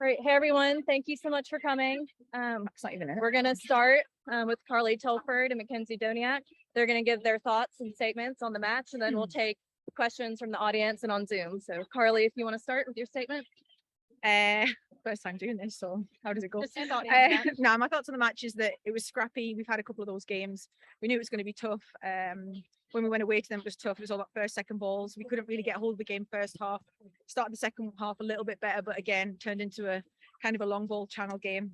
Great. Hey, everyone. Thank you so much for coming. It's not even it. We're going to start with Carly Telford and Makenzy Doniak. They're going to give their thoughts and statements on the match, and then we'll take questions from the audience and on Zoom. So, Carly, if you want to start with your statement. First time doing this, so how does it go? No, my thoughts on the match is that it was scrappy. We've had a couple of those games. We knew it was going to be tough. When we went away to them, it was tough. It was all about first, second balls. We couldn't really get hold of the game first half. Started the second half a little bit better, but again, turned into a kind of a long ball channel game,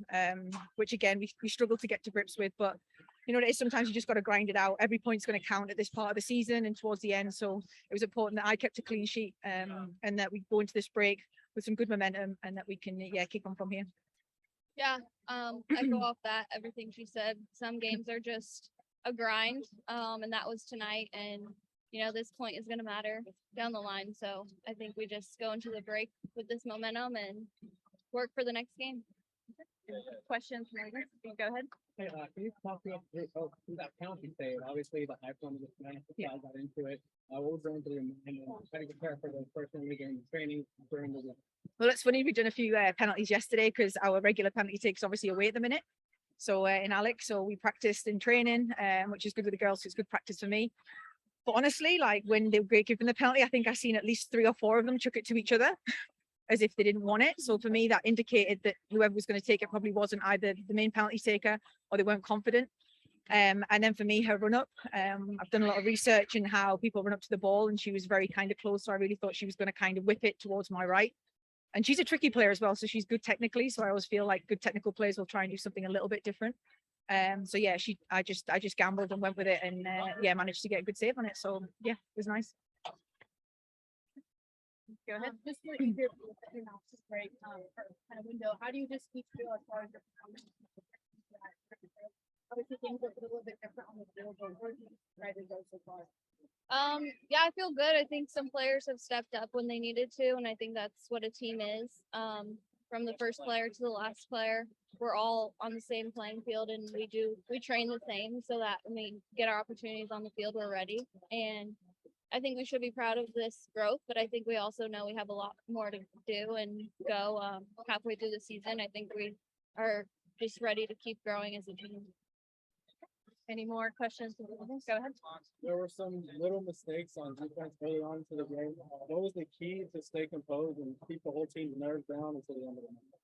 which again, we struggled to get to grips with. But you know what it is, sometimes you just got to grind it out. Every point's going to count at this part of the season and towards the end. So it was important that I kept a clean sheet and that we go into this break with some good momentum and that we can, kick on from here. Yeah, I go off that, everything she said. Some games are just a grind, and that was tonight. And, this point is going to matter down the line. So I think we just go into the break with this momentum and work for the next game. Questions? Go ahead. Hey, can you talk to us through that penalty save? Obviously, the high point of the tonight, got into it. What was going through your mind and how do you prepare for the first one during the training during the week? Well, it's funny, we've done a few penalties yesterday because our regular penalty take's obviously away at the minute. So in Alex, so we practiced in training, which is good with the girls. So it's good practice for me. But honestly, like when they were given the penalty, I think I've seen at least 3 or 4 of them chuck it to each other as if they didn't want it. So for me, that indicated that whoever was going to take it probably wasn't either the main penalty taker or they weren't confident. And then for me, her run up, I've done a lot of research in how people run up to the ball and she was very kind of close. So I really thought she was going to kind of whip it towards my right. And she's a tricky player as well. So she's good technically. So I always feel like good technical players will try and do something a little bit different. So yeah, I just gambled and went with it and managed to get a good save on it. So yeah, it was nice. Go ahead. Just for easier analysis break kind of window. How do you just keep feel as far as your performance? Obviously, things look a little bit different on the field, but where do you try to go so far? Yeah, I feel good. I think some players have stepped up when they needed to, and I think that's what a team is. From the first player to the last player, we're all on the same playing field, and we train the same so that when we get our opportunities on the field, we're ready. And I think we should be proud of this growth, but I think we also know we have a lot more to do and go halfway through the season. I think we are just ready to keep growing as a team. Any more questions? Go ahead. There were some little mistakes on defense early on to the game. What was the key to stay composed and keep the whole team's nerves down until the end of the match?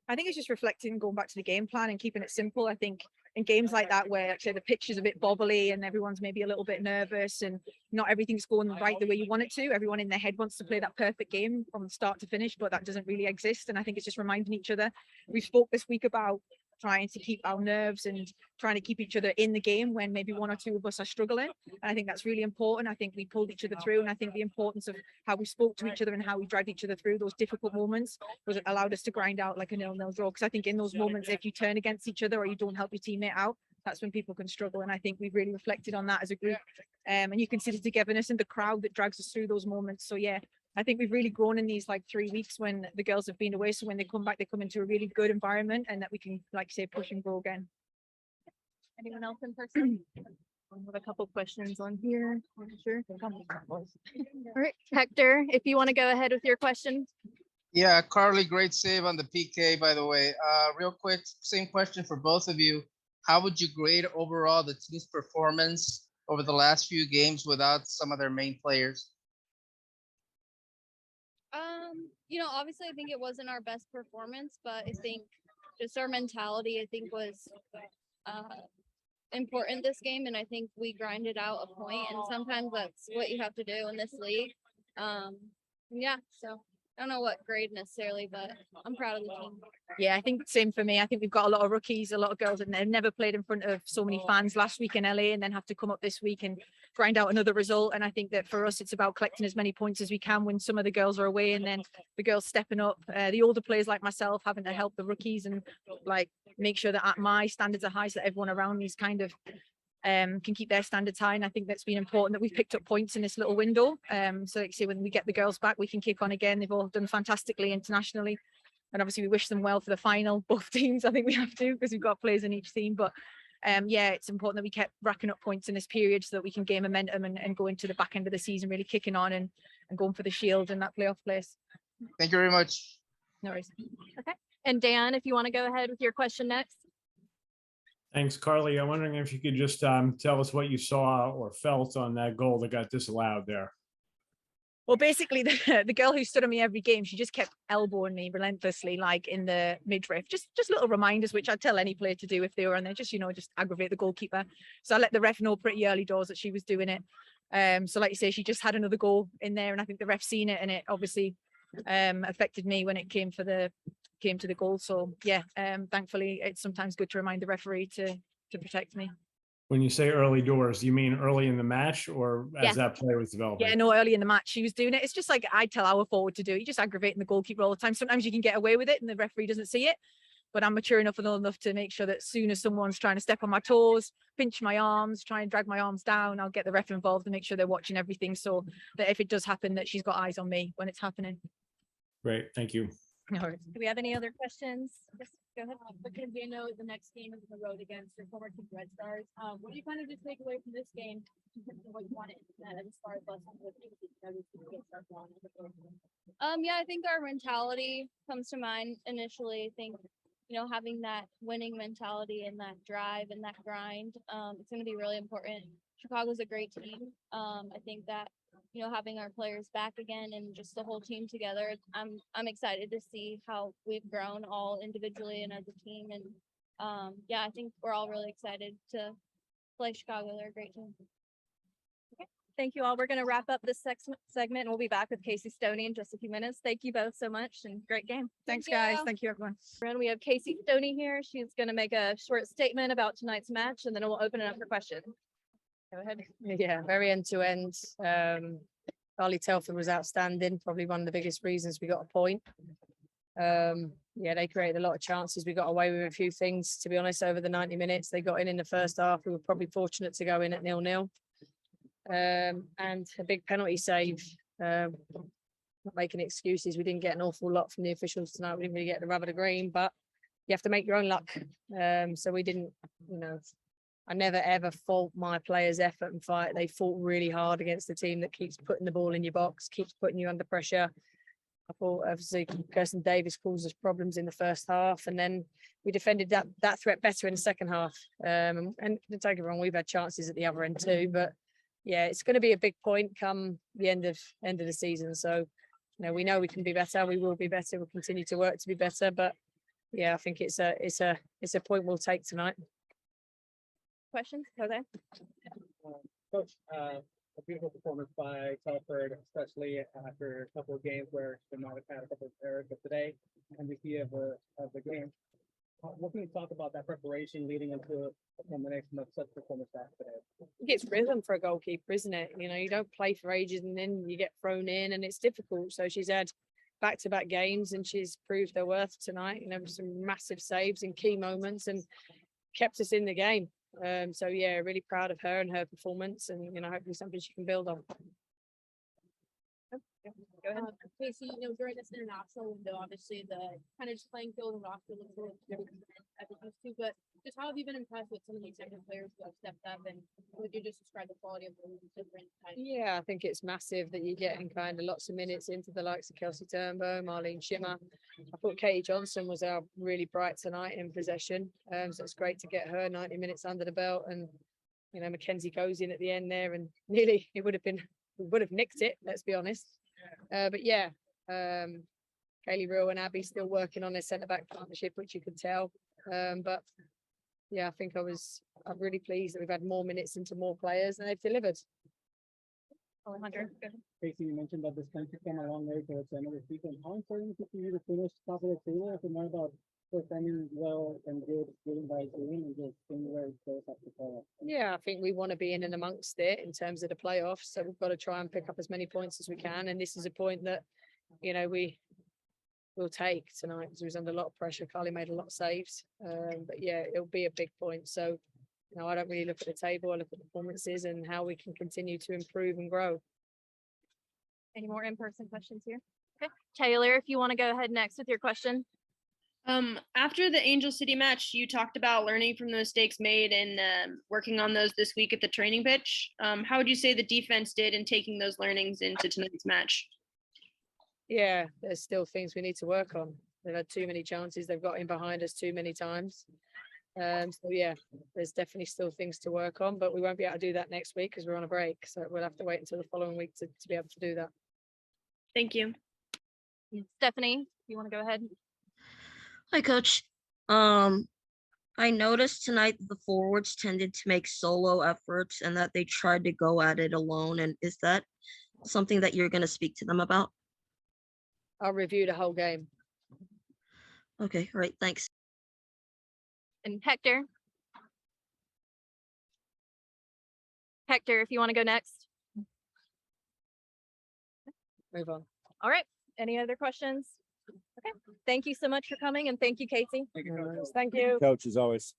I think it's just reflecting, going back to the game plan and keeping it simple. I think in games like that where actually the pitch is a bit bobbly and everyone's maybe a little bit nervous and not everything's going right the way you want it to, everyone in their head wants to play that perfect game from start to finish, but that doesn't really exist. And I think it's just reminding each other. We spoke this week about trying to keep our nerves and trying to keep each other in the game when maybe 1 or 2 of us are struggling. And I think that's really important. I think we pulled each other through, and I think the importance of how we spoke to each other and how we dragged each other through those difficult moments was it allowed us to grind out like a 0-0 draw. Because I think in those moments, if you turn against each other or you don't help your teammate out, that's when people can struggle. And I think we've really reflected on that as a group. And you can see the togetherness in the crowd that drags us through those moments. So yeah, I think we've really grown in these like 3 weeks when the girls have been away. So when they come back, they come into a really good environment and that we can, like say, push and grow again. Anyone else in person? We have a couple questions on here. Sure. All right, Hector, if you want to go ahead with your question. Yeah, Carly, great save on the PK, by the way. Real quick, same question for both of you. How would you grade overall the team's performance over the last few games without some of their main players? Obviously I think it wasn't our best performance, but I think just our mentality, I think, was important this game, and I think we grinded out a point, and sometimes that's what you have to do in this league. So I don't know what grade necessarily, but I'm proud of the team. Yeah, I think same for me. I think we've got a lot of rookies, a lot of girls that have never played in front of so many fans last week in LA and then have to come up this week and grind out another result. And I think that for us, it's about collecting as many points as we can when some of the girls are away and then the girls stepping up. The older players like myself having to help the rookies and like make sure that my standards are high so that everyone around me is kind of can keep their standards high. And I think that's been important that we've picked up points in this little window. So like say when we get the girls back, we can kick on again. They've all done fantastically internationally. And obviously we wish them well for the final, both teams. I think we have to because we've got players in each team. But it's important that we kept racking up points in this period so that we can gain momentum and go into the back end of the season really kicking on and going for the shield and that playoff place. Thank you very much. No worries. And Dan, if you want to go ahead with your question next. Thanks, Carly. I'm wondering if you could just tell us what you saw or felt on that goal that got disallowed there. Well, basically, the girl who stood on me every game, she just kept elbowing me relentlessly, like in the midriff. Just little reminders, which I'd tell any player to do if they were on there. Just just aggravate the goalkeeper. So I let the ref know pretty early doors that she was doing it. So like you say, she just had another goal in there, and I think the ref seen it, and it obviously affected me when it came to the goal. So yeah, thankfully, it's sometimes good to remind the referee to protect me. When you say early doors, you mean early in the match or as that play was developing? Yeah, no, early in the match she was doing it. It's just like I tell our forward to do. You just aggravating the goalkeeper all the time. Sometimes you can get away with it and the referee doesn't see it. But I'm mature enough and old enough to make sure that as soon as someone's trying to step on my toes, pinch my arms, try and drag my arms down, I'll get the ref involved and make sure they're watching everything so that if it does happen, that she's got eyes on me when it's happening. Great, thank you. No worries. Do we have any other questions? Yes, go ahead. Makenzy, I know the next game is on the road against your former team Red Stars. What do you kind of just take away from this game in terms of what you wanted as far as lessons with Yeah, I think our mentality comes to mind initially. I think, having that winning mentality and that drive and that grind, it's going to be really important. Chicago's a great team. I think that, having our players back again and just the whole team together, I'm excited to see how we've grown all individually and as a team. And I think we're all really excited to play Chicago. They're a great team. Thank you all. We're going to wrap up this segment and we'll be back with Casey Stoney in just a few minutes. Thank you both so much and great game. Thanks, you. guys. Thank you, everyone. And we have Casey Stoney here. She's going to make a short statement about tonight's match and then we'll open it up for questions. Go ahead. Yeah, very end to end. Telford was outstanding. Probably one of the biggest reasons we got a point. They created a lot of chances. We got away with a few things, to be honest, over the 90 minutes. They got in the first half. We were probably fortunate to go in at 0-0. And a big penalty save. Not making excuses. We didn't get an awful lot from the officials tonight. We didn't really get the rub of the green, but you have to make your own luck. So we didn't, I never ever fault my players' effort and fight. They fought really hard against the team that keeps putting the ball in your box, keeps putting you under pressure. I thought obviously Kirsten Davis caused us problems in the first half, and then we defended that threat better in the second half. And don't take it wrong, we've had chances at the other end too, but yeah, it's going to be a big point come the end of the season. So we know we can be better. We will be better. We'll continue to work to be better. But yeah, I think it's a point we'll take tonight. Questions? Jose? Coach, a beautiful performance by Telford, especially after a couple of games where they might have had a couple of errors, but today, MVP of the game. What can you talk about that preparation leading into a combination of such performance today? I think it's rhythm for a goalkeeper, isn't it? You don't play for ages and then you get thrown in and it's difficult. So she's had back-to-back games and she's proved her worth tonight. Some massive saves in key moments and kept us in the game. So yeah, really proud of her and her performance, and hopefully something she can build on. Go ahead. Casey, during this international window, obviously the kind of just playing field and roster looks a little different as it used to, but just how have you been impressed with some of these younger players who have stepped up, and would you just describe the quality of those different types? Yeah, I think it's massive that you're getting kind of lots of minutes into the likes of Kelsey Turnbow, Marlene Schimmer. I thought Katie Johnson was really bright tonight in possession, so it's great to get her 90 minutes under the belt, and Makenzy goes in at the end there, and nearly we would have nicked it, let's be honest. But yeah, Kaylee Real and Abby still working on their centre-back partnership, which you could tell. But yeah, I think I'm really pleased that we've had more minutes into more players and they've delivered. Alejandro. Casey, you mentioned that this country came a long way towards the end of the season. How important is it for you to finish top of the table? If it's not about performing well and good by doing and just seeing where it goes after playoffs. Yeah, I think we want to be in and amongst it in terms of the playoffs. So we've got to try and pick up as many points as we can. And this is a point that, we will take tonight because we was under a lot of pressure. Carly made a lot of saves. But yeah, it'll be a big point. So, I don't really look at the table. I look at performances and how we can continue to improve and grow. Any more in-person questions here? Okay. Taylor, if you want to go ahead next with your question. After the Angel City match, you talked about learning from the mistakes made and working on those this week at the training pitch. How would you say the defense did in taking those learnings into tonight's match? Yeah, there's still things we need to work on. They've had too many chances. They've got in behind us too many times. So yeah, there's definitely still things to work on, but we won't be able to do that next week because we're on a break. So we'll have to wait until the following week to be able to do that. Thank you. Stephanie, you want to go ahead? Hi, Coach. I noticed tonight that the forwards tended to make solo efforts and that they tried to go at it alone. And is that something that you're going to speak to them about? I'll review the whole game. Okay, all right, thanks. And Hector. Hector, if you want to go next. Move on. All right. Any other questions? Okay. Thank you so much for coming, and thank you, Casey. Thank you. Coach, as always.